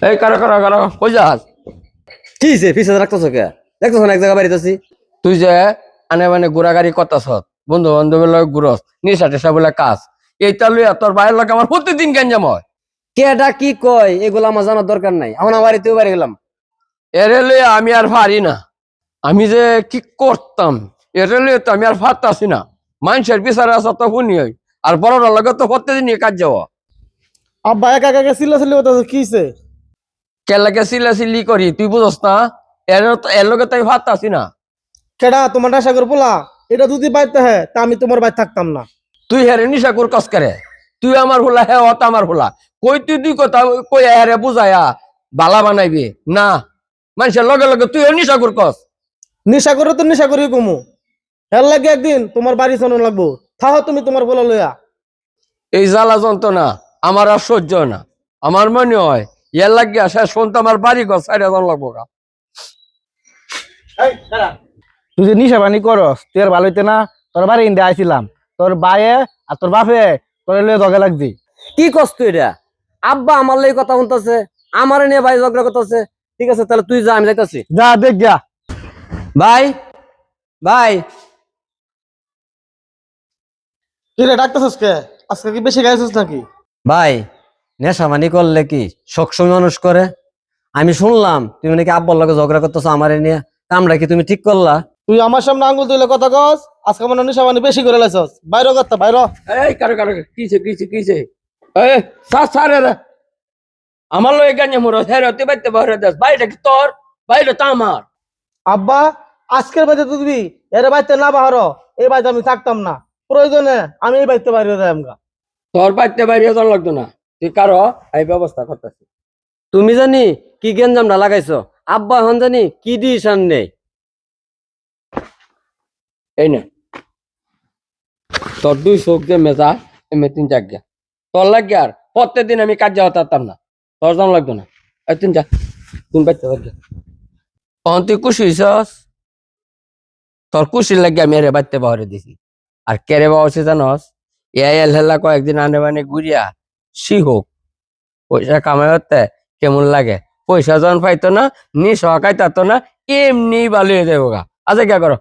এই কারো কারো কারো কই যাস? কি হইছে পিছে রাখতেছ কে? দেখতেছ না এক জায়গা বাড়িতেছি। তুই যে আনে মানে ঘোরাঘাড়ি করতাস, বন্ধু বান্ধবের লগে ঘুরস, নিশা টেশা বলে কাজ, এইটা লইয়া তোর ভাইয়ের লগে আমার প্রতিদিন গ্যাঞ্জাম হয়। কেডা কি কয় এগুলো আমার জানার দরকার নাই, আমার বাড়িতেও বাড়ি গেলাম। এরে লইয়া আমি আর পারি না। আমি যে কি করতাম, এরে লইয়া তো আমি আর পারতাছি না। মানুষের বিচারে আসা তো শুনি হই, আর বড়টার লগে তো প্রত্যেকদিনই কাজ যাওয়া। আব্বা একা একা চিল্লা করতেছে কিছে? কেলাকে চিল্লাচিল্লি করি তুই বুঝস না? এর লগে তো আমি পারতাছি না। কেডা তোমার নেশা করে পোলা? এটা যদি বাইতে হ্যাঁ তা আমি তোমার বাড়ি থাকতাম না। তুই হেরে নিশা কর কস করে, তুই আমার হলা হ্যাঁ অত আমার হলা, কই তুই দুই কথা কই হেরে বুঝায়া বালা বানাইবি না? মানুষের লগে লগে তুই নিশা কর কস। নেশা করে তো নেশা করি কমু, হের লাগে একদিন তোমার বাড়ি শোনো লাগবো। থাহ তুমি তোমার বলা লইয়া। এই জ্বালা যন্ত্রণা আমার আর সহ্য হয় না। আমার মনে হয় ইয়ার লাগিয়া শেষ শুনতে আমার বাড়ি ঘর সাইড লাগবো গা। তুই যে নিশা পানি করস তুই আর ভালো হইতে না। তোর বাড়ি ইন্দে আইছিলাম, তোর বায়ে আর তোর বাপে তোর লয়ে দগে লাগছি। কি কষ্ট এটা? আব্বা আমার লাগে কথা বলতেছে, আমার নিয়ে ভাই ঝগড়া করতেছে। ঠিক আছে তাহলে তুই যা, আমি যাইতাছি। যা দেখ যা। ভাই ভাই কি রে ডাকতেছিস কে? আজকে কি বেশি গাইছিস নাকি? ভাই, নেশা মানি করলে কি সবসময় মানুষ করে? আমি শুনলাম তুমি নাকি আব্বার লগে ঝগড়া করতেছো আমারে নিয়ে, কামটা কি তুমি ঠিক করলা? তুই আমার সামনে আঙ্গুল তুলে কথা কস, আজকে আমার নেশা মানে বেশি করে লাইছস। বাইরে কথা বাইরে। এই কারো কারো কিছে কিছে কিছে সারে রে, আমার লগে গাঞ্জা মরো হেরে তুই বাইতে বহরে দাস। বাড়িটা কি তোর? বাড়িটা তো আমার। আব্বা আজকের বাড়িতে তুই এর বাড়িতে না বাহার, এই বাড়িতে আমি থাকতাম না। প্রয়োজনে আমি এই বাড়িতে বাইরে যাই আমগা। তোর বাড়িতে বাইরে যাওয়া লাগতো না, তুই কারো এই ব্যবস্থা করতেছি। তুমি জানি কি গেঞ্জামটা লাগাইছো, আব্বা এখন জানি কি ডিসিশন নেই। এই না তোর দুই চোখ যে মেজা এমনি তিন জায়গা তোর লাগে, আর প্রত্যেকদিন আমি কাজ যাওয়া পারতাম না, তোর জান লাগতো না। এই তিন যা, তুমি বাইতে লাগে তখন তুই খুশি হইছস? তোর খুশির লাগে আমি এরে বাড়তে বাহরে দিছি। আর কেরে বাহছে জানস? এল হেলা কয়েকদিন আনে মানে ঘুরিয়া সি হোক পয়সা কামাই হতে কেমন লাগে। পয়সা যখন পাইতো না, নি সহকাই তাতো না, এমনি ভালো হয়ে যাবো গা। আচ্ছা কে করো